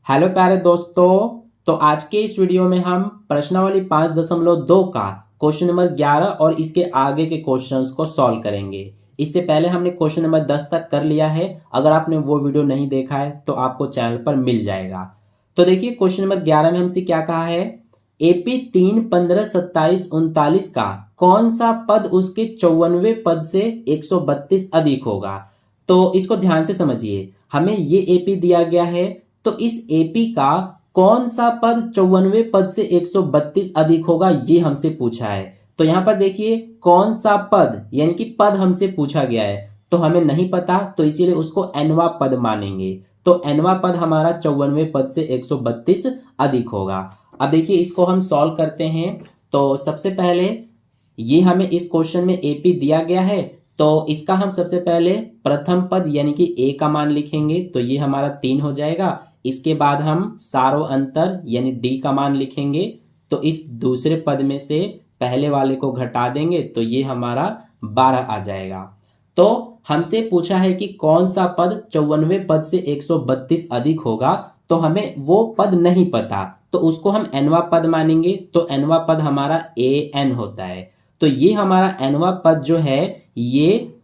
Hello प्यारे दोस्तों। तो आज के इस वीडियो में हम प्रश्नावली 5.2 का क्वेश्चन नंबर 11 और इसके आगे के क्वेश्चंस को सॉल्व करेंगे। इससे पहले हमने क्वेश्चन नंबर 10 तक कर लिया है। अगर आपने वो वीडियो नहीं देखा है तो आपको चैनल पर मिल जाएगा। तो देखिए क्वेश्चन नंबर 11 में हमसे क्या कहा है, एपी 3, 15, 27, 39 का कौन सा पद उसके 54वें पद से 132 अधिक होगा। तो इसको ध्यान से समझिए, हमें ये एपी दिया गया है, तो इस एपी का कौन सा पद 54वें पद से 132 अधिक होगा ये हमसे पूछा है। तो यहां पर देखिए कौन सा पद यानी कि पद हमसे पूछा गया है, तो हमें नहीं पता, तो इसीलिए उसको एनवा पद मानेंगे। तो एनवा पद हमारा 54वें पद से 132 अधिक होगा। अब देखिए इसको हम सॉल्व करते हैं। तो सबसे पहले ये हमें इस क्वेश्चन में एपी दिया गया है, तो इसका हम सबसे पहले प्रथम पद यानी कि ए का मान लिखेंगे, तो ये हमारा 3 हो जाएगा। इसके बाद हम सारो अंतर यानी डी का मान लिखेंगे, तो इस दूसरे पद में से पहले वाले को घटा देंगे, तो ये हमारा 12 आ जाएगा। तो हमसे पूछा है कि कौन सा पद 54वें पद से 132 अधिक होगा, तो हमें वो पद नहीं पता, तो उसको हम एनवा पद मानेंगे। तो एनवा पद हमारा ए एन होता है। तो ये हमारा एनवा पद जो है ये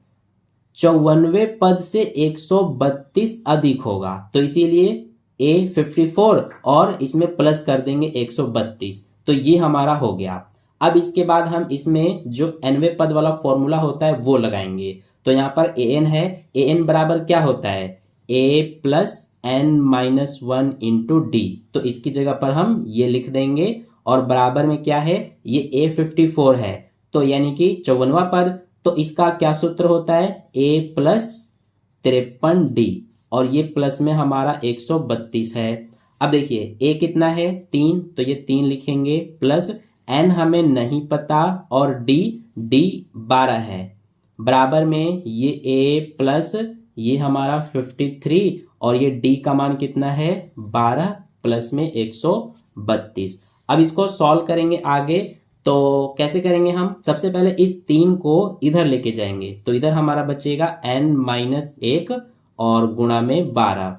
54वें पद से 132 अधिक होगा, तो इसीलिए ए 54 और इसमें प्लस कर देंगे 132, तो ये हमारा हो गया। अब इसके बाद हम इसमें जो एनवे पद वाला फॉर्मूला होता है वो लगाएंगे। तो यहाँ पर ए एन है, ए एन बराबर क्या होता है, A plus N minus 1 into D. तो इसकी जगह पर हम ये लिख देंगे, और बराबर में क्या है, ये ए 54 है, तो यानी कि 54वां पद। तो इसका क्या सूत्र होता है, ए प्लस 53 डी, और ये प्लस में हमारा 132 है। अब देखिए ए कितना है 3, तो ये 3 लिखेंगे, प्लस एन हमें नहीं पता, और डी 12 है, बराबर में ये ए प्लस ये हमारा 53, और ये डी का मान कितना है 12 प्लस में 132। अब इसको सॉल्व करेंगे आगे। तो कैसे करेंगे हम, सबसे पहले इस 3 को इधर लेके जाएंगे, तो इधर हमारा बचेगा n-1 और गुणा में 12।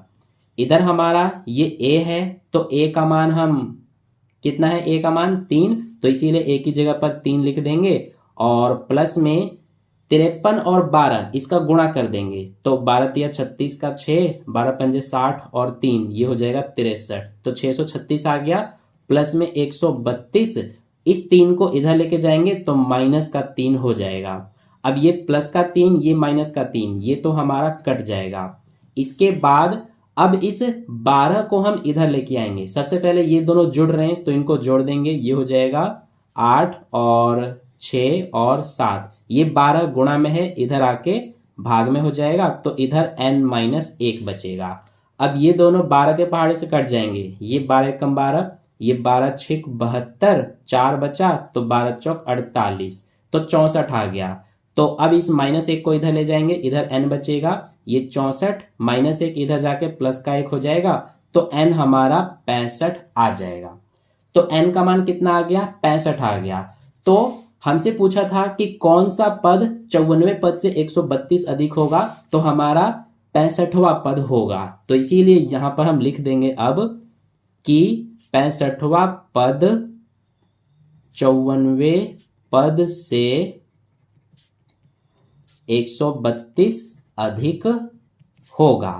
इधर हमारा ये a है, तो a का मान हम कितना है, a का मान 3, तो इसीलिए a की जगह पर 3 लिख देंगे, और प्लस में 53 और 12 इसका गुणा कर देंगे, तो 12 तिया 36 का 6, 12 पंजे 60 और 3 ये हो जाएगा 63, तो 636 आ गया, प्लस में 132। इस 3 को इधर लेके जाएंगे तो माइनस का 3 हो जाएगा। अब ये प्लस का 3 ये माइनस का 3 ये तो हमारा कट जाएगा। इसके बाद अब इस 12 को हम इधर लेके आएंगे। सबसे पहले ये दोनों जुड़ रहे हैं तो इनको जोड़ देंगे, ये हो जाएगा 8 और 6 और 7, ये 12 गुणा में है, इधर आके भाग में हो जाएगा, तो इधर n-1 बचेगा। अब ये दोनों 12 के पहाड़े से कट जाएंगे, ये 12 कम 12, ये 12 छिक 72, 4 बचा, तो 12 चौक 48, तो 64 आ गया। तो अब इस -1 को इधर ले जाएंगे, इधर n बचेगा, ये 64 -1 इधर जाके प्लस का 1 हो जाएगा, तो n हमारा 65 आ जाएगा। तो n का मान कितना आ गया, 65 आ गया। तो हमसे पूछा था कि कौन सा पद 54वें पद से 132 अधिक होगा, तो हमारा 65वां पद होगा। तो इसीलिए यहां पर हम लिख देंगे अब कि 65वां पद 54वें पद से 132 अधिक होगा।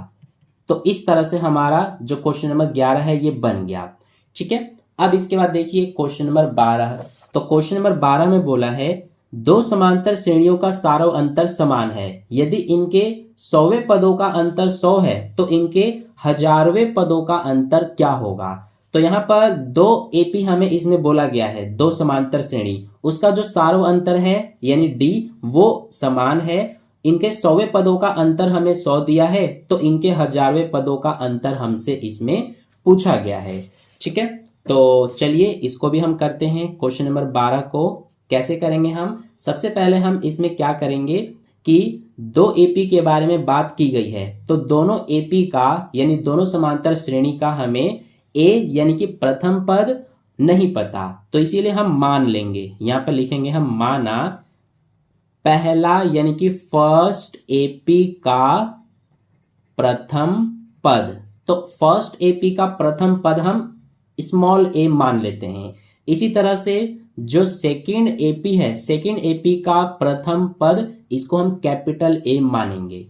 तो इस तरह से हमारा जो क्वेश्चन नंबर 11 है ये बन गया। ठीक है, अब इसके बाद देखिए क्वेश्चन नंबर 12। तो क्वेश्चन नंबर 12 में बोला है, दो समांतर श्रेणियों का सारो अंतर समान है, यदि इनके 100वें पदों का अंतर 100 है तो इनके 1000वें पदों का अंतर क्या होगा। तो यहाँ पर 2 एपी हमें इसमें बोला गया है, दो समांतर श्रेणी, उसका जो सारो अंतर है यानी डी वो समान है, इनके 100वें पदों का अंतर हमें 100 दिया है, तो इनके 1000वें पदों का अंतर हमसे इसमें पूछा गया है। ठीक है, तो चलिए इसको भी हम करते हैं। क्वेश्चन नंबर 12 को कैसे करेंगे हम, सबसे पहले हम इसमें क्या करेंगे कि 2 एपी के बारे में बात की गई है, तो दोनों एपी का यानी दोनों समांतर श्रेणी का हमें ए यानी कि प्रथम पद नहीं पता, तो इसीलिए हम मान लेंगे, यहां पर लिखेंगे हम माना पहला यानी कि फर्स्ट एपी का प्रथम पद। तो फर्स्ट एपी का प्रथम पद हम स्मॉल ए मान लेते हैं। इसी तरह से जो सेकंड एपी है, सेकंड एपी का प्रथम पद इसको हम कैपिटल ए मानेंगे।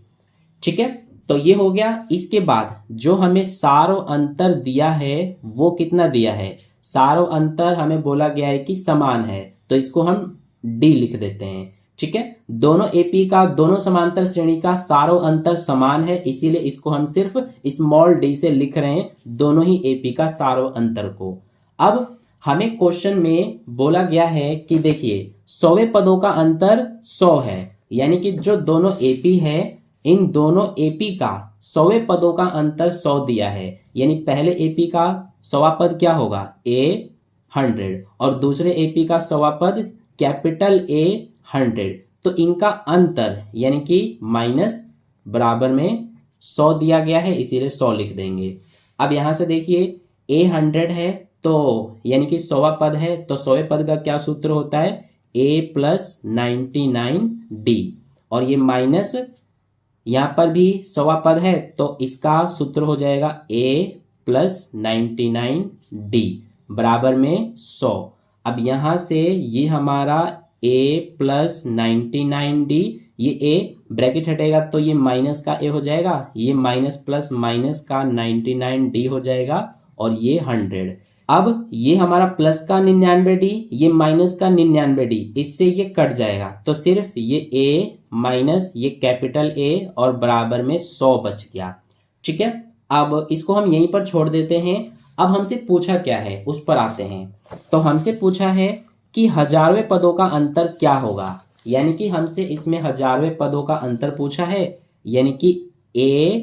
ठीक है, तो ये हो गया। इसके बाद जो हमें सारो अंतर दिया है वो कितना दिया है, सारो अंतर हमें बोला गया है कि समान है, तो इसको हम डी लिख देते हैं। ठीक है, दोनों एपी का, दोनों समांतर श्रेणी का सारो अंतर समान है, इसीलिए इसको हम सिर्फ स्मॉल डी से लिख रहे हैं, दोनों ही एपी का सारो अंतर को। अब हमें क्वेश्चन में बोला गया है कि देखिए 100वें पदों का अंतर 100 है, यानी कि जो दोनों एपी है इन दोनों एपी का 100वें पदों का अंतर 100 दिया है, यानी पहले एपी का 100वां पद क्या होगा, ए 100, और दूसरे एपी का 100वां पद कैपिटल ए 100। तो इनका अंतर यानी कि माइनस बराबर में 100 दिया गया है, इसीलिए 100 लिख देंगे। अब यहां से देखिए ए 100 है, तो यानी कि 100वां पद है, तो 100वें पद का क्या सूत्र होता है, ए प्लस 99d, और ये माइनस यहाँ पर भी 100वां पद है, तो इसका सूत्र हो जाएगा a प्लस 99d बराबर में 100। अब यहाँ से ये हमारा a प्लस 99d, ये a ब्रैकेट हटेगा तो ये माइनस का a हो जाएगा, ये माइनस प्लस माइनस का 99d हो जाएगा, और ये 100। अब ये हमारा प्लस का 99d, ये माइनस का 99d, इससे ये कट जाएगा, तो सिर्फ ये a माइनस ये कैपिटल A और बराबर में 100 बच गया। ठीक है, अब इसको हम यहीं पर छोड़ देते हैं। अब हमसे पूछा क्या है उस पर आते हैं। तो हमसे पूछा है कि 1000वें पदों का अंतर क्या होगा, यानी कि हमसे इसमें 1000वें पदों का अंतर पूछा है, यानी कि A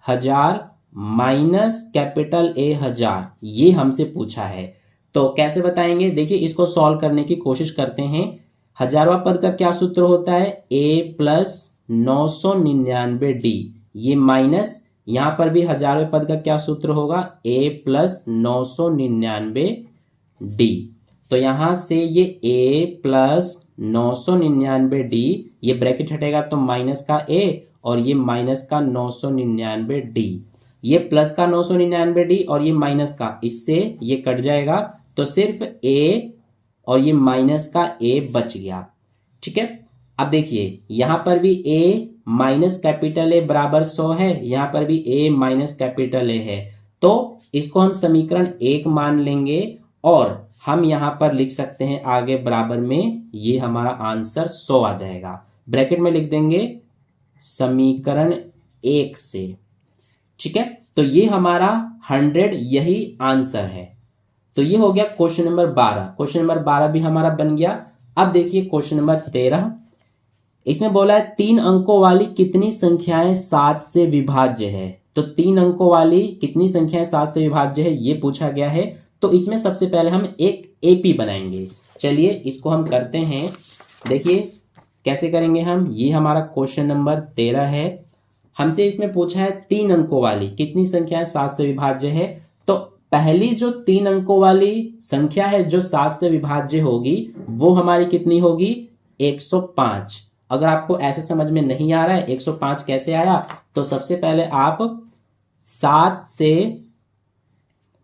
1000 माइनस कैपिटल A 1000, ये हमसे पूछा है। तो कैसे बताएंगे, देखिए इसको सॉल्व करने की कोशिश करते हैं। 1000वां पद का क्या सूत्र होता है, a प्लस 999d, ये माइनस यहाँ पर भी 1000वें पद का क्या सूत्र होगा, a प्लस 999d। तो यहाँ से ये a प्लस 999d, ये ब्रैकेट हटेगा तो माइनस का a और ये माइनस का 999d, ये प्लस का 999d और ये माइनस का, इससे ये कट जाएगा, तो सिर्फ a और ये माइनस का a बच गया। ठीक है, अब देखिए यहाँ पर भी a माइनस कैपिटल A बराबर 100 है, यहाँ पर भी a माइनस कैपिटल A है, तो इसको हम समीकरण 1 मान लेंगे और हम यहाँ पर लिख सकते हैं आगे बराबर में, ये हमारा आंसर 100 आ जाएगा। ब्रैकेट में लिख देंगे समीकरण 1 से। ठीक है, तो ये हमारा 100 यही आंसर है। तो ये हो गया क्वेश्चन नंबर 12। क्वेश्चन नंबर 12 भी हमारा बन गया। अब देखिए क्वेश्चन नंबर 13, इसमें बोला है 3 अंकों वाली कितनी संख्याएं 7 से विभाज्य है। तो 3 अंकों वाली कितनी संख्याएं 7 से विभाज्य है ये पूछा गया है। तो इसमें सबसे पहले हम एक एपी बनाएंगे। चलिए इसको हम करते हैं, देखिए कैसे करेंगे हम। ये हमारा क्वेश्चन नंबर 13 है, हमसे इसमें पूछा है 3 अंकों वाली कितनी संख्याएं 7 से विभाज्य है। तो पहली जो 3 अंकों वाली संख्या है जो 7 से विभाज्य होगी वो हमारी कितनी होगी, 105। अगर आपको ऐसे समझ में नहीं आ रहा है 105 कैसे आया, तो सबसे पहले आप 7 से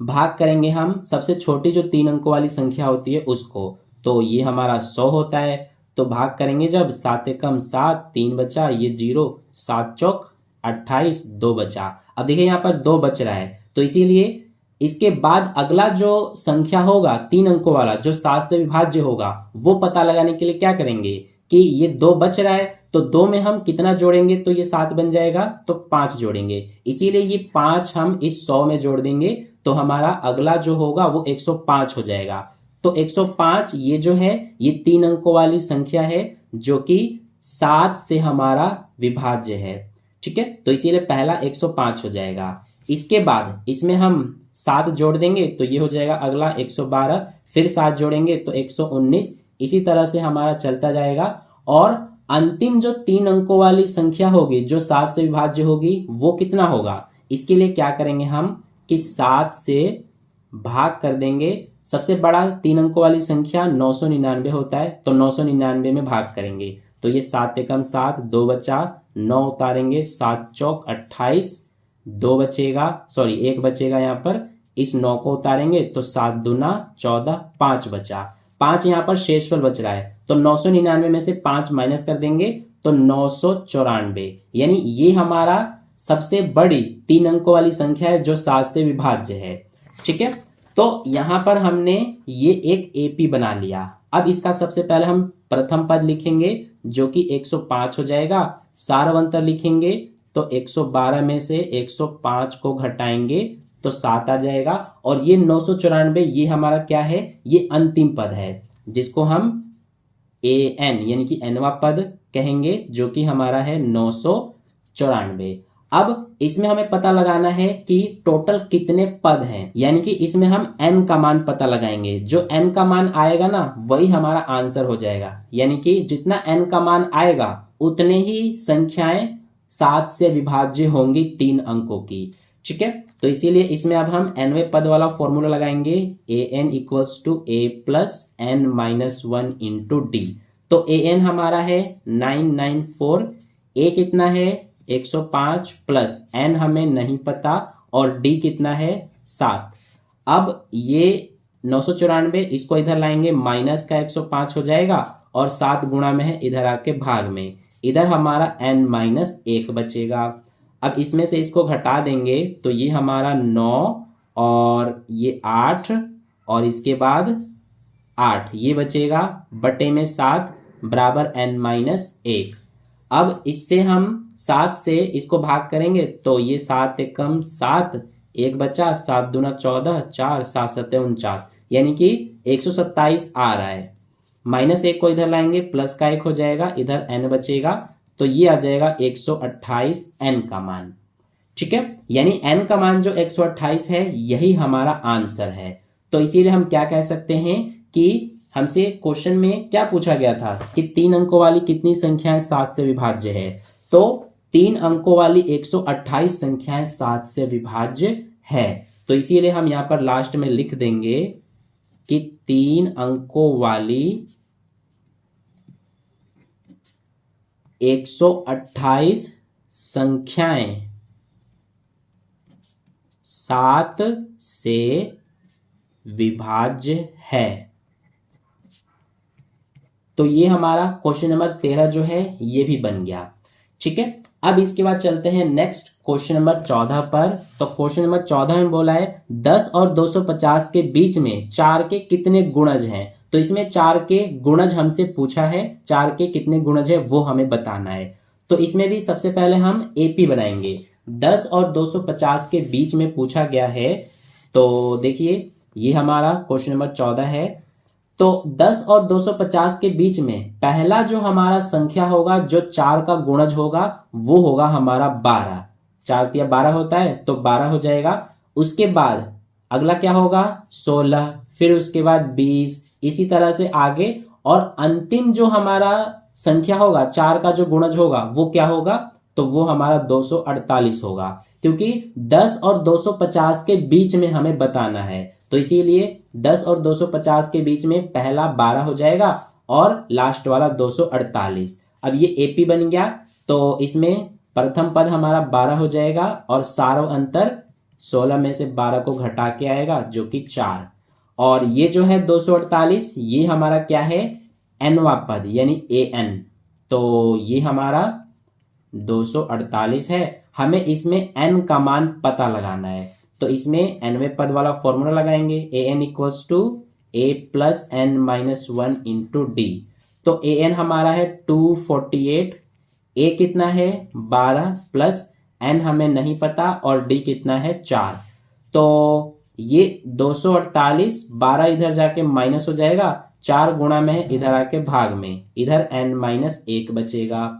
भाग करेंगे हम सबसे छोटी जो 3 अंकों वाली संख्या होती है उसको। तो ये हमारा 100 होता है, तो भाग करेंगे जब 7 एकम 7, 3 बचा, ये 0, 7 चौक 28, 2 बचा। अब देखिए यहाँ पर 2 बच रहा है, तो इसीलिए इसके बाद अगला जो संख्या होगा 3 अंकों वाला जो 7 से विभाज्य होगा वो पता लगाने के लिए क्या करेंगे कि ये 2 बच रहा है, तो 2 में हम कितना जोड़ेंगे तो ये 7 बन जाएगा, तो 5 जोड़ेंगे, इसीलिए ये 5 हम इस 100 में जोड़ देंगे, तो हमारा अगला जो होगा वो 105 हो जाएगा। तो 105 ये जो है ये 3 अंकों वाली संख्या है जो कि 7 से हमारा विभाज्य है। ठीक है, तो इसीलिए पहला 105 हो जाएगा। इसके बाद इसमें हम 7 जोड़ देंगे तो ये हो जाएगा अगला 112, फिर 7 जोड़ेंगे तो 119, इसी तरह से हमारा चलता जाएगा। और अंतिम जो 3 अंकों वाली संख्या होगी जो 7 से विभाज्य होगी वो कितना होगा, इसके लिए क्या करेंगे हम कि 7 से भाग कर देंगे। सबसे बड़ा 3 अंकों वाली संख्या 999 होता है, तो 999 में भाग करेंगे, तो ये 7 एकम 7, 2 बचा, 9 उतारेंगे, 7 चौक 28, 2 बचेगा, सॉरी 1 बचेगा यहाँ पर। इस 9 को उतारेंगे तो 7 दूना 14, 5 बचा। 5 यहाँ पर शेषफल बच रहा है, तो 999 में से 5 माइनस कर देंगे तो 994, यानी ये हमारा सबसे बड़ी 3 अंकों वाली संख्या है जो 7 से विभाज्य है। ठीक है, तो यहाँ पर हमने ये एक एपी बना लिया। अब इसका सबसे पहले हम प्रथम पद लिखेंगे जो कि 105 हो जाएगा। सारवंतर लिखेंगे तो 112 में से 105 को घटाएंगे तो 7 आ जाएगा। और ये 994 ये हमारा क्या है, ये अंतिम पद है जिसको हम एन यानी कि एनवा पद कहेंगे, जो कि हमारा है 994। अब इसमें हमें पता लगाना है कि टोटल कितने पद हैं, यानी कि इसमें हम n का मान पता लगाएंगे। जो n का मान आएगा ना वही हमारा आंसर हो जाएगा, यानी कि जितना n का मान आएगा उतने ही संख्याएं 7 से विभाज्य होंगी 3 अंकों की। ठीक है, तो इसीलिए इसमें अब हम nवें पद वाला फॉर्मूला लगाएंगे, an equals to a plus n minus 1 into D. तो an हमारा है 994, a कितना है 105 प्लस n हमें नहीं पता और d कितना है 7। अब ये 994 इसको इधर लाएंगे, माइनस का 105 हो जाएगा और 7 गुणा में है इधर आके भाग में, इधर हमारा n माइनस 1 बचेगा। अब इसमें से इसको घटा देंगे तो ये हमारा 9 और ये 8 और इसके बाद 8 ये बचेगा बटे में 7 बराबर n माइनस 1। अब इससे हम 7 से इसको भाग करेंगे तो ये 7 एकम 7, 1 बचा, 7 दूना 14, 4 7 सत्ते 49, यानी कि 127 आ रहा है। माइनस 1 को इधर लाएंगे, प्लस का 1 हो जाएगा, इधर n बचेगा तो ये आ जाएगा 128 n का मान। ठीक है, यानी n का मान जो 128 है यही हमारा आंसर है। तो इसीलिए हम क्या कह सकते हैं कि हमसे क्वेश्चन में क्या पूछा गया था कि 3 अंकों वाली कितनी संख्याएं 7 से विभाज्य है, तो 3 अंकों वाली 128 संख्याएं 7 से विभाज्य है। तो इसीलिए हम यहाँ पर लास्ट में लिख देंगे कि 3 अंकों वाली 128 संख्याएं 7 से विभाज्य है। तो ये हमारा क्वेश्चन नंबर 13 जो है ये भी बन गया। ठीक है, अब इसके बाद चलते हैं नेक्स्ट क्वेश्चन नंबर 14 पर। तो क्वेश्चन नंबर 14 में बोला है 10 और 250 के बीच में 4 के कितने गुणज हैं। तो इसमें 4 के गुणज हमसे पूछा है, 4 के कितने गुणज है वो हमें बताना है। तो इसमें भी सबसे पहले हम एपी बनाएंगे। 10 और 250 के बीच में पूछा गया है, तो देखिए ये हमारा क्वेश्चन नंबर 14 है। तो 10 और 250 के बीच में पहला जो हमारा संख्या होगा जो 4 का गुणज होगा वो होगा हमारा 12। 4 तिया 12 होता है तो 12 हो जाएगा। उसके बाद अगला क्या होगा 16, फिर उसके बाद 20, इसी तरह से आगे। और अंतिम जो हमारा संख्या होगा 4 का जो गुणज होगा वो क्या होगा, तो वो हमारा 248 होगा, क्योंकि 10 और 250 के बीच में हमें बताना है। तो इसीलिए 10 और 250 के बीच में पहला 12 हो जाएगा और लास्ट वाला 248। अब ये एपी बन गया, तो इसमें प्रथम पद हमारा 12 हो जाएगा और सार्व अंतर 16 में से 12 को घटा के आएगा जो कि 4। और ये जो है 248 ये हमारा क्या है एनवा पद यानी an। तो ये हमारा 248 है। हमें इसमें n का मान पता लगाना है, तो इसमें nवें पद वाला फॉर्मूला लगाएंगे, an equals to a plus n minus 1 into D. तो an हमारा है 248, a कितना है 12 प्लस n हमें नहीं पता और d कितना है 4। तो ये 248, 12 इधर जाके माइनस हो जाएगा, 4 गुणा में है इधर आके भाग में, इधर n माइनस 1 बचेगा।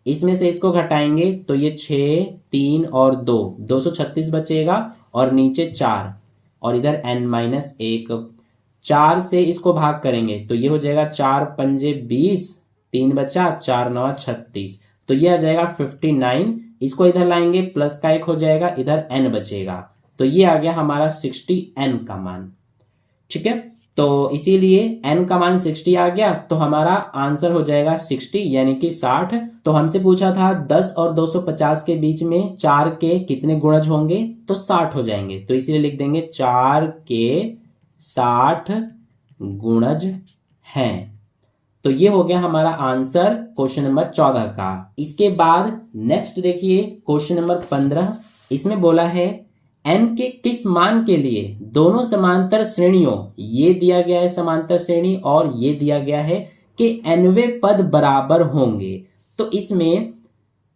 इसमें से इसको घटाएंगे तो ये 6, 3 और 2, 236 बचेगा और नीचे 4 और इधर n माइनस 1। 4 से इसको भाग करेंगे तो ये हो जाएगा 4 पंजे 20, 3 बचा, 4 9 36, तो ये आ जाएगा 59। इसको इधर लाएंगे प्लस का 1 हो जाएगा, इधर n बचेगा, तो ये आ गया हमारा 60 n का मान। ठीक है, तो इसीलिए n का मान 60 आ गया, तो हमारा आंसर हो जाएगा 60 यानी कि 60। तो हमसे पूछा था 10 और 250 के बीच में 4 के कितने गुणज होंगे, तो 60 हो जाएंगे। तो इसीलिए लिख देंगे 4 के 60 गुणज हैं। तो ये हो गया हमारा आंसर क्वेश्चन नंबर 14 का। इसके बाद नेक्स्ट देखिए क्वेश्चन नंबर 15। इसमें बोला है n के किस मान के लिए दोनों समांतर श्रेणियों, ये दिया गया है समांतर श्रेणी और ये दिया गया है कि nवें पद बराबर होंगे। तो इसमें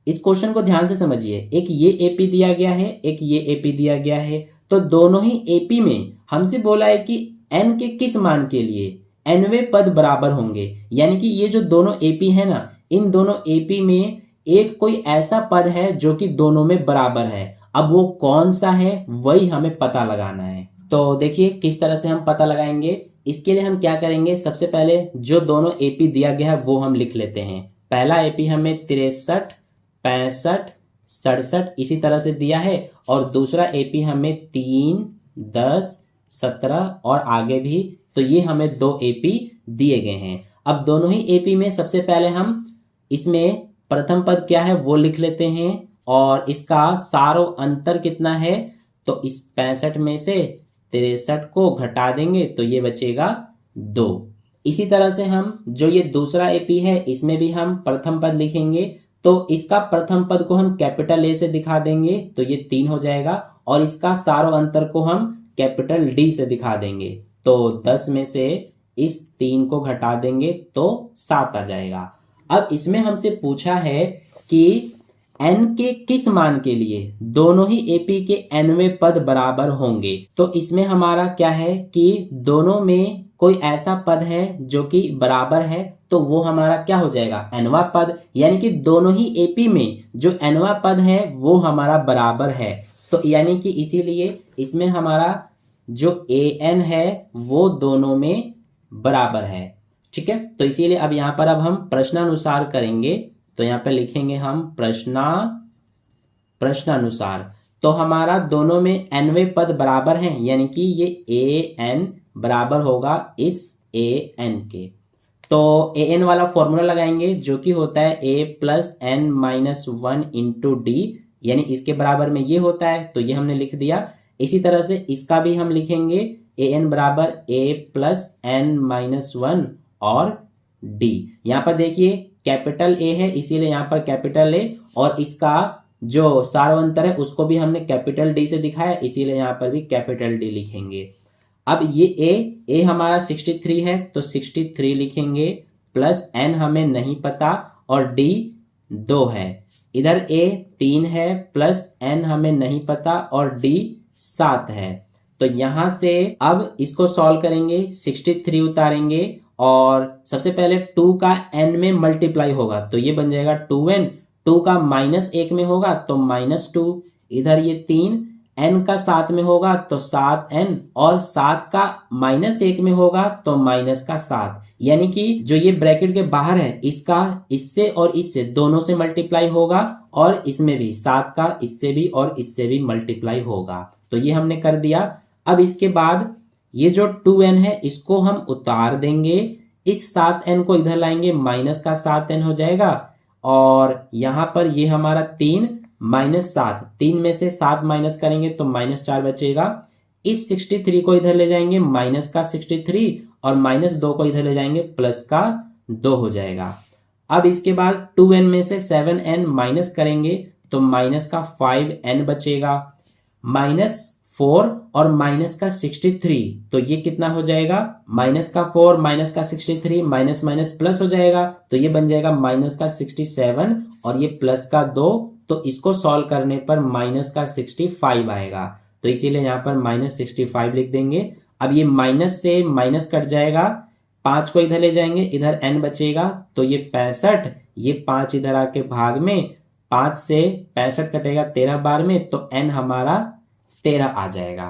इस क्वेश्चन को ध्यान से समझिए, एक ये एपी दिया गया है, एक ये एपी दिया गया है। तो दोनों ही एपी में हमसे बोला है कि n के किस मान के लिए nवें पद बराबर होंगे, यानी कि ये जो दोनों एपी है ना, इन दोनों एपी में एक कोई ऐसा पद है जो कि दोनों में बराबर है। अब वो कौन सा है वही हमें पता लगाना है। तो देखिए किस तरह से हम पता लगाएंगे। इसके लिए हम क्या करेंगे, सबसे पहले जो दोनों एपी दिया गया है वो हम लिख लेते हैं। पहला एपी हमें 63, 65, 67 इसी तरह से दिया है, और दूसरा एपी हमें 3, 10, 17 और आगे भी। तो ये हमें 2 एपी दिए गए हैं। अब दोनों ही एपी में सबसे पहले हम इसमें प्रथम पद क्या है वो लिख लेते हैं, और इसका सारों अंतर कितना है, तो इस 65 में से 63 को घटा देंगे तो ये बचेगा 2। इसी तरह से हम जो ये दूसरा एपी है इसमें भी हम प्रथम पद लिखेंगे। तो इसका प्रथम पद को हम कैपिटल ए से दिखा देंगे तो ये 3 हो जाएगा, और इसका सारों अंतर को हम कैपिटल डी से दिखा देंगे। तो 10 में से इस 3 को घटा देंगे तो 7 आ जाएगा। अब इसमें हमसे पूछा है कि n के किस मान के लिए दोनों ही एपी के nवें पद बराबर होंगे। तो इसमें हमारा क्या है कि दोनों में कोई ऐसा पद है जो कि बराबर है, तो वो हमारा क्या हो जाएगा, nवा पद, यानी कि दोनों ही एपी में जो nवा पद है वो हमारा बराबर है। तो यानी कि इसीलिए इसमें हमारा जो an है वो दोनों में बराबर है। ठीक है, तो इसीलिए अब यहाँ पर अब हम प्रश्नानुसार करेंगे। तो यहाँ पे लिखेंगे हम प्रश्नानुसार। तो हमारा दोनों में nवें पद बराबर हैं, यानी कि ये an बराबर होगा इस an के। तो an वाला फॉर्मूला लगाएंगे जो कि होता है a plus n minus 1 into D, यानी इसके बराबर में ये होता है, तो ये हमने लिख दिया। इसी तरह से इसका भी हम लिखेंगे an बराबर a प्लस n माइनस 1 और d। यहाँ पर देखिए कैपिटल ए है इसीलिए यहाँ पर कैपिटल ए, और इसका जो सार्वंतर है उसको भी हमने कैपिटल डी से दिखाया इसीलिए यहाँ पर भी कैपिटल डी लिखेंगे। अब ये ए हमारा 63 है तो 63 लिखेंगे, प्लस n हमें नहीं पता और d 2 है। इधर a 3 है, प्लस n हमें नहीं पता और d 7 है। तो यहां से अब इसको सॉल्व करेंगे, 63 उतारेंगे और सबसे पहले 2 का n में मल्टीप्लाई होगा तो ये बन जाएगा 2n। 2 का -1 में होगा तो -2, इधर ये 3 n का 7 में होगा तो 7n, और 7 का -1 में होगा तो -7। यानी कि जो ये ब्रैकेट के बाहर है इसका इससे और इससे दोनों से मल्टीप्लाई होगा, और इसमें भी 7 का इससे भी और इससे भी मल्टीप्लाई होगा। तो ये हमने कर दिया। अब इसके बाद ये जो 2n है इसको हम उतार देंगे, इस 7n को इधर लाएंगे, -7n हो जाएगा, और यहाँ पर ये हमारा 3 -7, 3 में से 7 माइनस करेंगे तो -4 बचेगा। इस 63 को इधर ले जाएंगे -63, और -2 को इधर ले जाएंगे +2 हो जाएगा। अब इसके बाद 2n में से 7n माइनस करेंगे तो -5n बचेगा, -4 और -63, तो ये कितना हो जाएगा, -4 -63 माइनस माइनस प्लस हो जाएगा तो ये बन जाएगा -67 और ये +2, तो इसको सॉल्व करने पर -65 आएगा। तो इसीलिए यहाँ पर -65 लिख देंगे। अब ये माइनस से माइनस कट जाएगा, 5 को इधर ले जाएंगे, इधर n बचेगा तो ये 65, ये 5 इधर आके भाग में, 5 से 65 कटेगा 13 बार में तो n हमारा 13 आ जाएगा।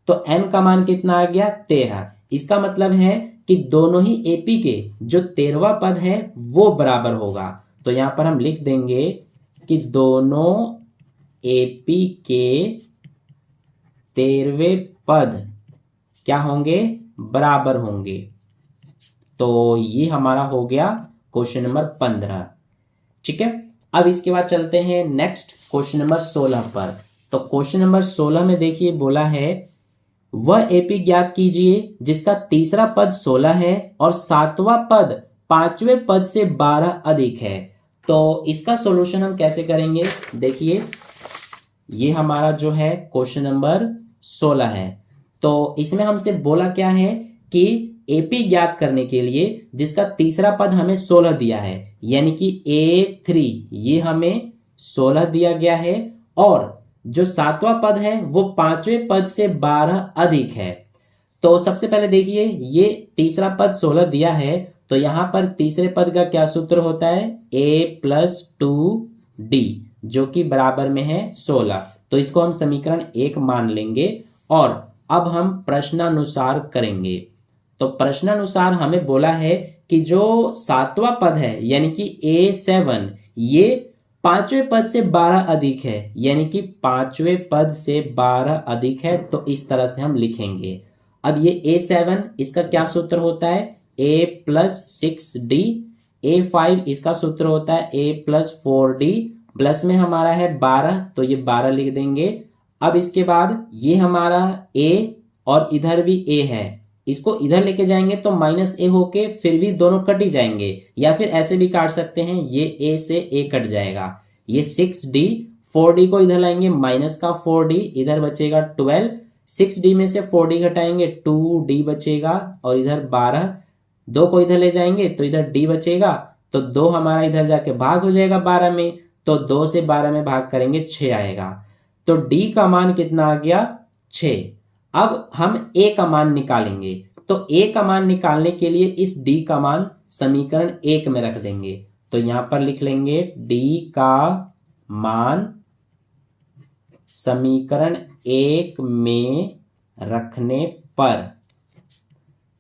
तो n का मान कितना आ गया, 13। इसका मतलब है कि दोनों ही एपी के जो 13वां पद है वो बराबर होगा। तो यहाँ पर हम लिख देंगे कि दोनों एपी के 13वें पद क्या होंगे, बराबर होंगे। तो ये हमारा हो गया क्वेश्चन नंबर 15। ठीक है, अब इसके बाद चलते हैं नेक्स्ट क्वेश्चन नंबर 16 पर। तो क्वेश्चन नंबर 16 में देखिए बोला है वह एपी ज्ञात कीजिए जिसका तीसरा पद 16 है और सातवां पद पांचवें पद से 12 अधिक है। तो इसका सॉल्यूशन हम कैसे करेंगे, देखिए ये हमारा जो है क्वेश्चन नंबर 16 है। तो इसमें हमसे बोला क्या है कि एपी ज्ञात करने के लिए जिसका तीसरा पद हमें 16 दिया है, यानी कि A3 ये हमें 16 दिया गया है और जो सातवां पद है वो पांचवें पद से 12 अधिक है। तो सबसे पहले देखिए ये तीसरा पद 16 दिया है, तो यहां पर तीसरे पद का क्या सूत्र होता है, A+2D जो कि बराबर में है 16। तो इसको हम समीकरण 1 मान लेंगे और अब हम प्रश्नानुसार करेंगे। तो प्रश्नानुसार हमें बोला है कि जो सातवां पद है यानी कि A7 ये पांचवें पद से 12 अधिक है, यानी कि पांचवें पद से 12 अधिक है। तो इस तरह से हम लिखेंगे। अब ये A7 इसका क्या सूत्र होता है, A+6D। A5 इसका सूत्र होता है A+4D, प्लस में हमारा है 12 तो ये 12 लिख देंगे। अब इसके बाद ये हमारा A और इधर भी A है, इसको इधर लेके जाएंगे तो -A होके फिर भी दोनों कट ही जाएंगे, या फिर ऐसे भी काट सकते हैं, ये A से A कट जाएगा। ये 6D, 4D को इधर लाएंगे माइनस का 4D, इधर बचेगा 12। 6D में से 4D घटाएंगे 2D बचेगा और इधर 12। 2 को इधर ले जाएंगे तो इधर D बचेगा, तो 2 हमारा इधर जाके भाग हो जाएगा 12 में, तो 2 से 12 में भाग करेंगे 6 आएगा। तो D का मान कितना आ गया, 6। अब हम A का मान निकालेंगे। तो A का मान निकालने के लिए इस D का मान समीकरण 1 में रख देंगे। तो यहां पर लिख लेंगे D का मान समीकरण 1 में रखने पर,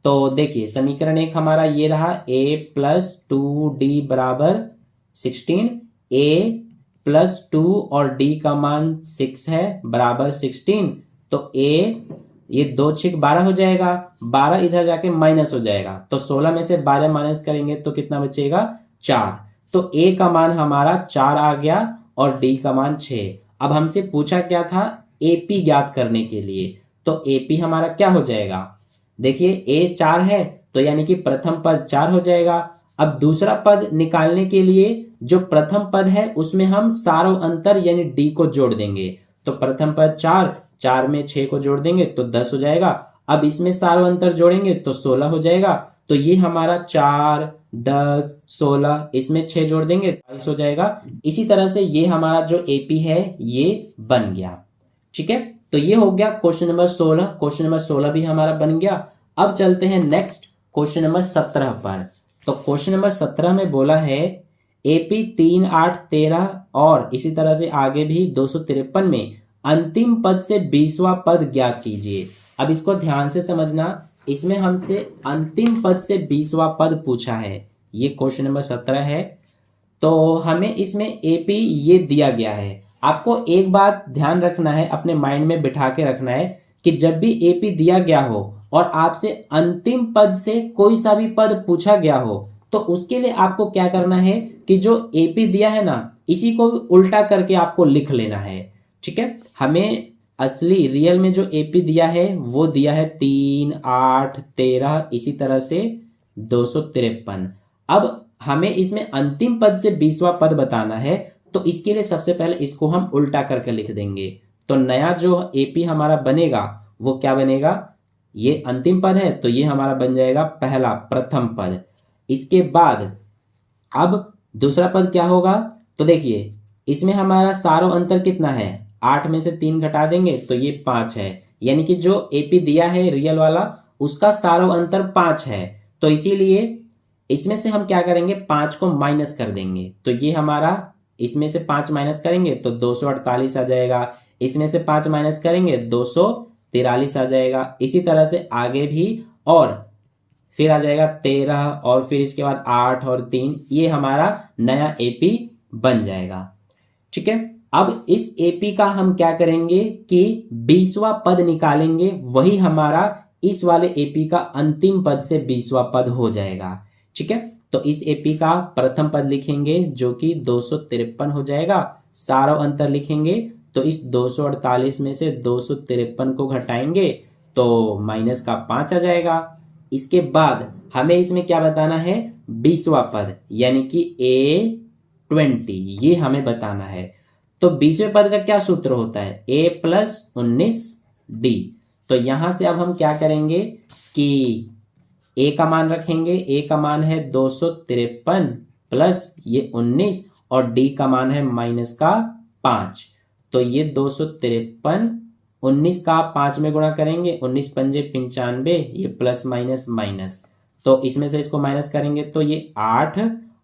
तो देखिए समीकरण 1 हमारा ये रहा A+2D बराबर 16। A+2 और D का मान 6 है बराबर 16। तो A ये 2 6 12 हो जाएगा, 12 इधर जाके माइनस हो जाएगा, तो 16 में से 12 माइनस करेंगे तो कितना बचेगा, 4। तो A का मान हमारा 4 आ गया और D का मान 6। अब हमसे पूछा क्या था, AP ज्ञात करने के लिए। तो AP हमारा क्या हो जाएगा, देखिए A 4 है तो यानी कि प्रथम पद 4 हो जाएगा। अब दूसरा पद निकालने के लिए जो प्रथम पद है उसमें हम सारों अंतर यानी D को जोड़ देंगे। तो प्रथम पद 4, 4 में 6 को जोड़ देंगे तो 10 हो जाएगा। अब इसमें सारों अंतर जोड़ेंगे तो 16 हो जाएगा। तो ये हमारा 4, 10, 16, इसमें 6 जोड़ देंगे 22 हो जाएगा। इसी तरह से ये हमारा जो AP है ये बन गया। ठीक है, तो ये हो गया क्वेश्चन नंबर 16। क्वेश्चन नंबर 16 भी हमारा बन गया। अब चलते हैं नेक्स्ट क्वेश्चन नंबर 17 पर। तो क्वेश्चन नंबर 17 में बोला है AP 3, 8, 13 और इसी तरह से आगे भी 253 में अंतिम पद से 20वां पद ज्ञात कीजिए। अब इसको ध्यान से समझना, इसमें हमसे अंतिम पद से 20वां पद पूछा है। ये क्वेश्चन नंबर 17 है। तो हमें इसमें AP ये दिया गया है। आपको एक बात ध्यान रखना है, अपने माइंड में बिठा के रखना है कि जब भी AP दिया गया हो और आपसे अंतिम पद से कोई सा भी पद पूछा गया हो तो उसके लिए आपको क्या करना है कि जो AP दिया है ना इसी को उल्टा करके आपको लिख लेना है। ठीक है, हमें असली रियल में जो AP दिया है वो दिया है 3, 8, 13 इसी तरह से 253। अब हमें इसमें अंतिम पद से 20वां पद बताना है, तो इसके लिए सबसे पहले इसको हम उल्टा करके लिख देंगे। तो नया जो AP हमारा बनेगा वो क्या बनेगा, ये अंतिम पद है तो ये हमारा बन जाएगा पहला प्रथम पद। इसके बाद अब दूसरा पद क्या होगा, तो देखिए इसमें हमारा सारों अंतर कितना है, 8 में से 3 घटा देंगे तो ये 5 है, यानी कि जो AP दिया है रियल वाला उसका सारों अंतर 5 है। तो इसीलिए इसमें से हम क्या करेंगे, 5 को माइनस कर देंगे। तो ये हमारा इसमें से 5 माइनस करेंगे तो 248 आ जाएगा, इसमें से 5 माइनस करेंगे 243 आ जाएगा। इसी तरह से आगे भी, और फिर आ जाएगा 13 और फिर इसके बाद 8 और 3, ये हमारा नया AP बन जाएगा। ठीक है, अब इस AP का हम क्या करेंगे कि 20वां पद निकालेंगे, वही हमारा इस वाले एपी का अंतिम पद से 20वां पद हो जाएगा। ठीक है, तो इस एपी का प्रथम पद लिखेंगे जो कि 253 हो जाएगा। सारा अंतर लिखेंगे तो इस 248 में से 253 को घटाएंगे तो माइनस का 5 आ जाएगा। इसके बाद हमें इसमें क्या बताना है, 20वां पद यानी कि A20, ये हमें बताना है। तो 20वें पद का क्या सूत्र होता है, A+19D। तो यहां से अब हम क्या करेंगे कि A का मान रखेंगे, A का मान है 253 प्लस ये 19 और D का मान है माइनस का 5। तो ये 253, 19 का 5 में गुणा करेंगे, 19 पंजे 95, ये प्लस माइनस माइनस, तो इसमें से इसको माइनस करेंगे तो ये 8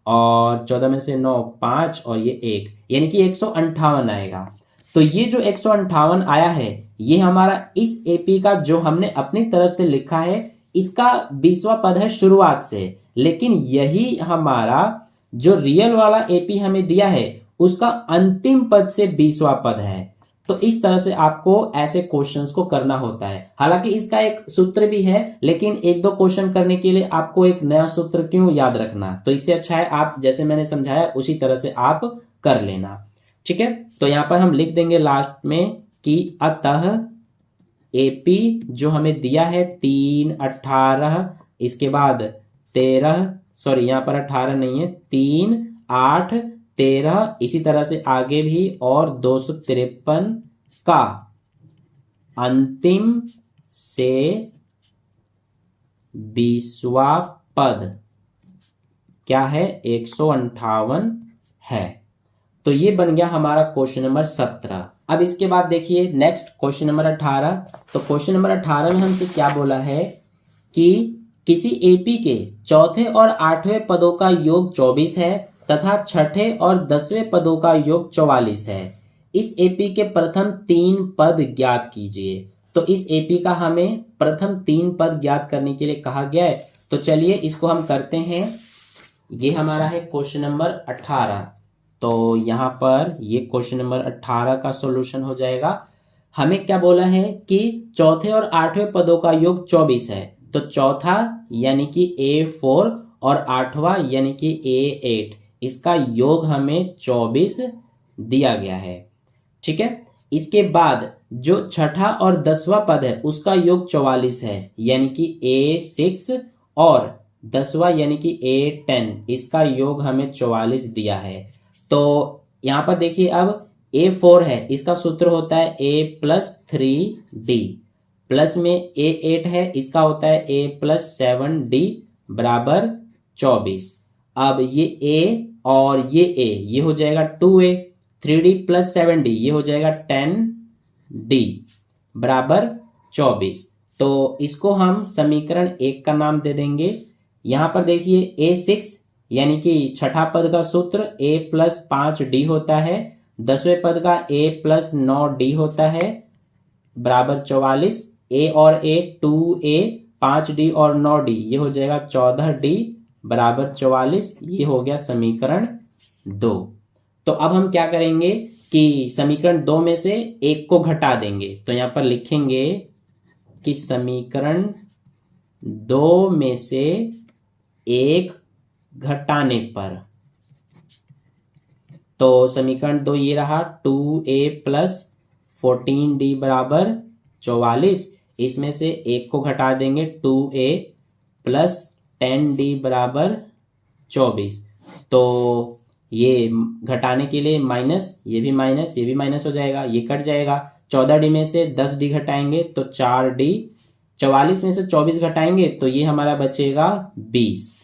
और 14 में से 9 5 और ये 1, यानी कि 158 आएगा। तो ये जो 158 आया है ये हमारा इस एपी का जो हमने अपनी तरफ से लिखा है इसका 20वां पद है शुरुआत से, लेकिन यही हमारा जो रियल वाला एपी हमें दिया है उसका अंतिम पद से 20वां पद है। तो इस तरह से आपको ऐसे क्वेश्चंस को करना होता है। हालांकि इसका एक सूत्र भी है, लेकिन एक दो क्वेश्चन करने के लिए आपको एक नया सूत्र क्यों याद रखना, तो इससे अच्छा है आप जैसे मैंने समझाया उसी तरह से आप कर लेना। ठीक है, तो यहां पर हम लिख देंगे लास्ट में कि अतः एपी जो हमें दिया है 3 18, इसके बाद 13, सॉरी यहां पर 18 नहीं है, 3 8 13, इसी तरह से आगे भी, और 253 का अंतिम से 20वां पद क्या है, 158 है। तो ये बन गया हमारा क्वेश्चन नंबर 17। अब इसके बाद देखिए नेक्स्ट क्वेश्चन नंबर 18। तो क्वेश्चन नंबर 18 में हमसे क्या बोला है कि किसी एपी के चौथे और 8वें पदों का योग 24 है तथा छठे और 10वें पदों का योग 44 है। इस एपी के प्रथम 3 पद ज्ञात कीजिए। तो इस एपी का हमें प्रथम 3 पद ज्ञात करने के लिए कहा गया है। तो चलिए इसको हम करते हैं। ये हमारा है क्वेश्चन नंबर 18। तो यहाँ पर ये क्वेश्चन नंबर 18 का सॉल्यूशन हो जाएगा। हमें क्या बोला है कि चौथे और 8वें पदों का योग 24 है। तो चौथा यानी कि A4 और 8वां यानी कि A8, इसका योग हमें 24 दिया गया है। ठीक है, इसके बाद जो छठा और 10वां पद है उसका योग 44 है, यानी कि A6 और 10वां यानी कि A10, इसका योग हमें 44 दिया है। तो यहां पर देखिए अब A4 है, इसका सूत्र होता है A+3D, प्लस में A8 है, इसका होता है A+7D बराबर 24। अब ये A और ये A ये हो जाएगा 2A, 3D + 7D ये हो जाएगा 10D बराबर 24। तो इसको हम समीकरण 1 का नाम दे देंगे। यहां पर देखिए A6 यानी कि छठा पद का सूत्र A+5D होता है, 10वें पद का A+9D होता है बराबर 44। A और A 2A, 5D और 9D ये हो जाएगा 14D बराबर 44। ये हो गया समीकरण 2। तो अब हम क्या करेंगे कि समीकरण 2 में से 1 को घटा देंगे। तो यहां पर लिखेंगे कि समीकरण 2 में से 1 घटाने पर, तो समीकरण 2 ये रहा 2A + 14D बराबर 44। इसमें से 1 को घटा देंगे, 2A + 10D बराबर 24। तो ये घटाने के लिए माइनस, ये भी माइनस, ये भी माइनस हो जाएगा, ये कट जाएगा। 14D में से 10D घटाएंगे तो 4D, 44 में से 24 घटाएंगे तो ये हमारा बचेगा 20।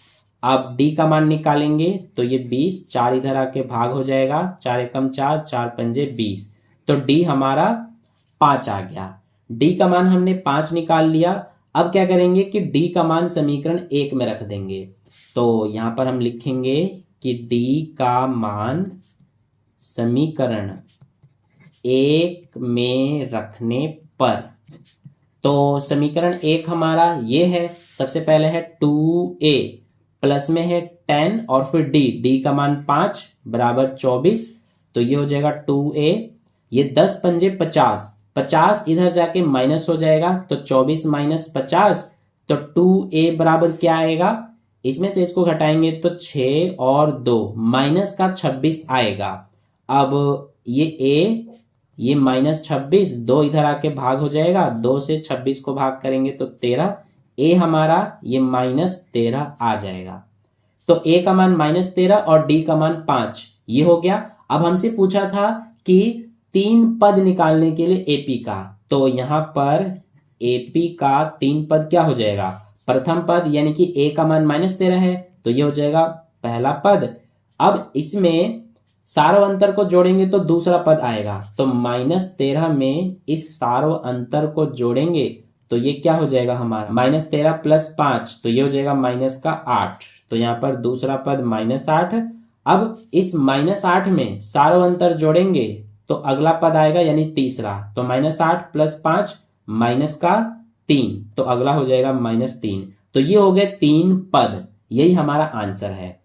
अब D का मान निकालेंगे तो ये 20, 4 इधर आके भाग हो जाएगा, 4 एकम 4, 4 पंजे 20। तो D हमारा 5 आ गया। D का मान हमने 5 निकाल लिया। अब क्या करेंगे कि D का मान समीकरण 1 में रख देंगे। तो यहां पर हम लिखेंगे कि D का मान समीकरण 1 में रखने पर, तो समीकरण 1 हमारा ये है। सबसे पहले है 2A, प्लस में है 10 और फिर D का मान 5 बराबर 24। तो ये हो जाएगा 2A, ये 10 पंजे 50, 50 इधर जाके माइनस हो जाएगा, तो 24 माइनस 50, तो 2a बराबर क्या आएगा, इसमें से इसको घटाएंगे तो 6 और 2 माइनस का 26 आएगा। अब ये a, ये माइनस 26, 2 इधर आके भाग हो जाएगा, 2 से 26 को भाग करेंगे तो 13, a हमारा ये माइनस 13 आ जाएगा। तो a का मान माइनस 13 और d का मान 5, ये हो गया। अब हमसे पूछा था कि 3 पद निकालने के लिए AP का, तो यहाँ पर AP का 3 पद क्या हो जाएगा, प्रथम पद यानी कि a का मान माइनस 13 है, तो ये हो जाएगा पहला पद। अब इसमें सारों अंतर को जोड़ेंगे तो दूसरा पद आएगा, तो माइनस 13 में इस सारों अंतर को जोड़ेंगे तो ये क्या हो जाएगा हमारा, माइनस 13 प्लस 5, तो ये हो जाएगा माइनस का 8, तो यहाँ पर दूसरा पद माइनस 8। अब इस माइनस 8 में सारों अंतर जोड़ेंगे तो अगला पद आएगा यानी तीसरा, तो माइनस 8 प्लस 5 माइनस का 3, तो अगला हो जाएगा माइनस 3। तो ये हो गए 3 पद, यही हमारा आंसर है।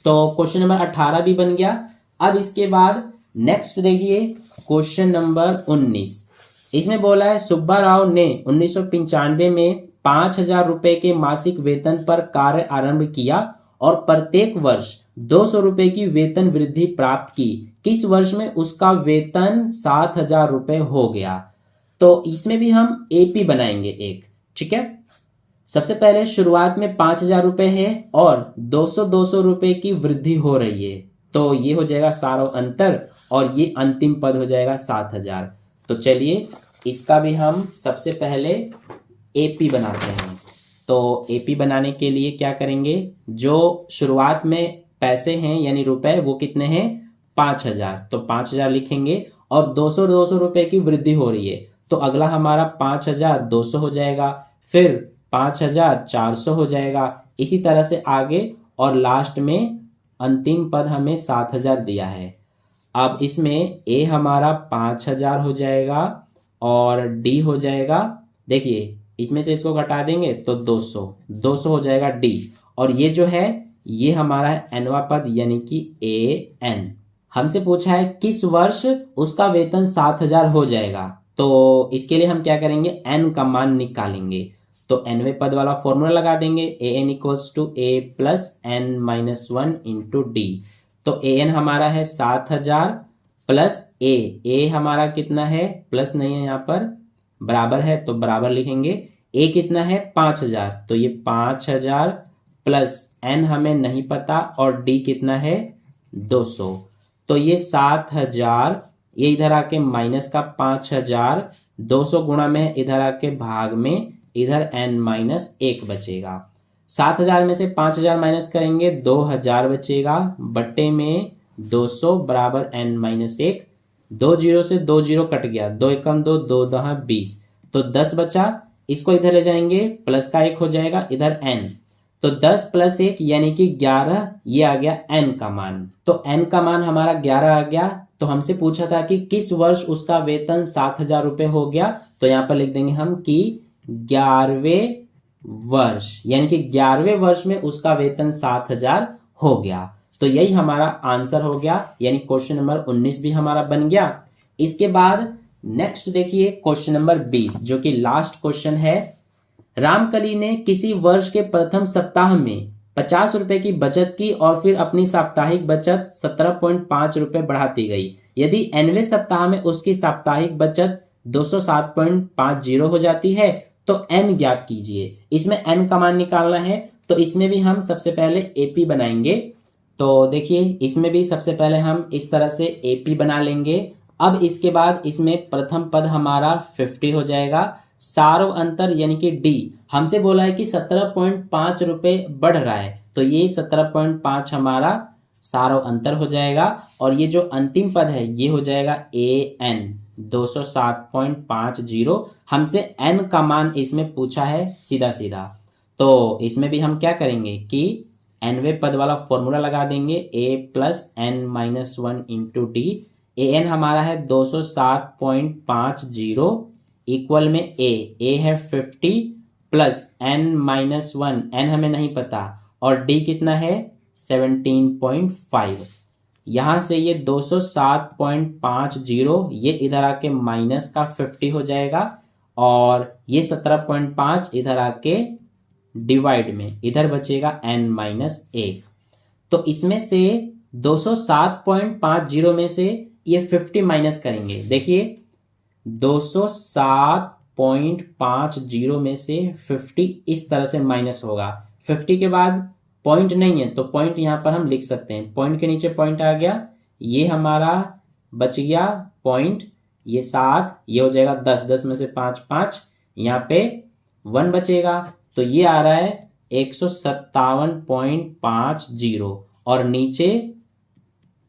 तो क्वेश्चन नंबर 18 भी बन गया। अब इसके बाद नेक्स्ट देखिए क्वेश्चन नंबर 19। इसमें बोला है सुब्बा राव ने 1995 में 5,000 रुपए के मासिक वेतन पर कार्य आरंभ किया और प्रत्येक वर्ष 200 रुपए की वेतन वृद्धि प्राप्त की। किस वर्ष में उसका वेतन 7,000 रुपए हो गया। तो इसमें भी हम एपी बनाएंगे एक, ठीक है। सबसे पहले शुरुआत में 5,000 रुपए है और 200 रुपए की वृद्धि हो रही है, तो ये हो जाएगा सारों अंतर और ये अंतिम पद हो जाएगा 7,000। तो चलिए इसका भी हम सबसे पहले एपी बनाते हैं। तो एपी बनाने के लिए क्या करेंगे, जो शुरुआत में पैसे हैं यानी रुपए वो कितने हैं 5,000, तो 5,000 लिखेंगे और 200 रुपए की वृद्धि हो रही है, तो अगला हमारा 5,200 हो जाएगा, फिर 5,400 हो जाएगा, इसी तरह से आगे और लास्ट में अंतिम पद हमें 7,000 दिया है। अब इसमें ए हमारा 5,000 हो जाएगा और डी हो जाएगा, देखिए इसमें से इसको घटा देंगे तो 200 हो जाएगा डी, और ये जो है ये हमारा है एनवा पद यानी कि ए एन। हमसे पूछा है किस वर्ष उसका वेतन 7,000 हो जाएगा, तो इसके लिए हम क्या करेंगे एन का मान निकालेंगे, तो एनवे पद वाला फॉर्मूला लगा देंगे, A N equals to A plus N minus 1 into D. तो ए एन हमारा है 7,000 प्लस ए हमारा कितना है, प्लस नहीं है यहाँ पर, बराबर है तो बराबर लिखेंगे। ए कितना है 5,000, तो ये 5,000 प्लस एन हमें नहीं पता और डी कितना है 200, तो ये 7,000, ये इधर आके माइनस का 5,000, 200 गुणा में इधर आके भाग में, इधर n माइनस 1 बचेगा। 7,000 में से 5,000 माइनस करेंगे 2,000 बचेगा, बट्टे में 200 बराबर n माइनस 1, 2 जीरो से 2 जीरो कट गया, 2 एकम 2, 2 दहा 20, तो 10 बचा, इसको इधर ले जाएंगे प्लस का 1 हो जाएगा, इधर n, तो 10 प्लस 1 यानी कि 11, ये आ गया n का मान। तो n का मान हमारा 11 आ गया। तो हमसे पूछा था कि किस वर्ष उसका वेतन 7,000 रुपए हो गया, तो यहाँ पर लिख देंगे हम कि 11वें वर्ष, यानी कि 11वें वर्ष में उसका वेतन 7,000 हो गया। तो यही हमारा आंसर हो गया, यानी क्वेश्चन नंबर 19 भी हमारा बन गया। इसके बाद नेक्स्ट देखिए क्वेश्चन नंबर 20, जो कि लास्ट क्वेश्चन है। रामकली ने किसी वर्ष के प्रथम सप्ताह में 50 रुपए की बचत की और फिर अपनी साप्ताहिक बचत 17.5 रुपए बढ़ाती गई। यदि एनवें सप्ताह में उसकी साप्ताहिक बचत 207.50 हो जाती है तो n ज्ञात कीजिए। इसमें n का मान निकालना है, तो इसमें भी हम सबसे पहले एपी बनाएंगे। तो देखिए इसमें भी सबसे पहले हम इस तरह से एपी बना लेंगे। अब इसके बाद इसमें प्रथम पद हमारा 50 हो जाएगा, सारों अंतर यानी कि डी हमसे बोला है कि 17.5 रुपए बढ़ रहा है, तो ये 17.5 हमारा सारों अंतर हो जाएगा, और ये जो अंतिम पद है ये हो जाएगा ए एन 207.50। हमसे n का मान इसमें पूछा है सीधा सीधा, तो इसमें भी हम क्या करेंगे कि nवें पद वाला फॉर्मूला लगा देंगे, a plus N minus 1 into D. A N हमारा है 207.50 इक्वल में a है 50 प्लस n माइनस 1, n हमें नहीं पता, और d कितना है 17.5। यहाँ से ये 207.50 ये इधर आके माइनस का 50 हो जाएगा और ये 17.5 इधर आके डिवाइड में इधर बचेगा n-1। तो इसमें से 207.50 में से ये 50 माइनस करेंगे। देखिए 207.50 में से 50 इस तरह से माइनस होगा। 50 के बाद पॉइंट नहीं है तो पॉइंट यहाँ पर हम लिख सकते हैं। पॉइंट के नीचे पॉइंट आ गया, ये हमारा बच गया पॉइंट, ये 7, ये हो जाएगा 10, 10 में से 5 5, यहाँ पे 1 बचेगा तो ये आ रहा है 157.50 और नीचे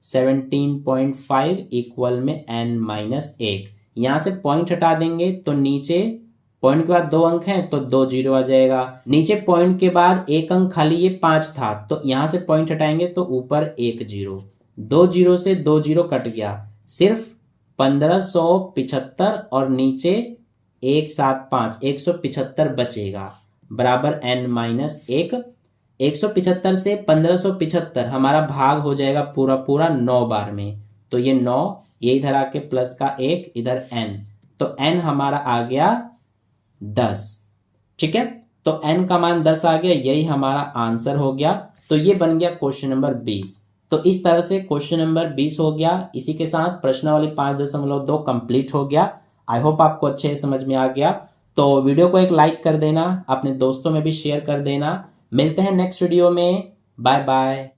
17.5 इक्वल में n-1। यहाँ से पॉइंट हटा देंगे तो नीचे पॉइंट के बाद 2 अंक हैं तो 2 जीरो आ जाएगा। नीचे पॉइंट के बाद 1 अंक खाली ये 5 था तो यहाँ से पॉइंट हटाएंगे तो ऊपर 1 जीरो, 2 जीरो से 2 जीरो कट गया, सिर्फ 1575 और नीचे 175 175 बचेगा बराबर n-1। 175 से 1575 हमारा भाग हो जाएगा पूरा पूरा 9 बार में, तो ये 9, ये इधर आके प्लस का 1 इधर n, तो n हमारा आ गया 10। ठीक है, तो n का मान 10 आ गया, यही हमारा आंसर हो गया। तो ये बन गया क्वेश्चन नंबर 20। तो इस तरह से क्वेश्चन नंबर 20 हो गया। इसी के साथ प्रश्नावली 5.2 कंप्लीट हो गया। आई होप आपको अच्छे से समझ में आ गया। तो वीडियो को एक लाइक कर देना, अपने दोस्तों में भी शेयर कर देना। मिलते हैं नेक्स्ट वीडियो में। Bye bye.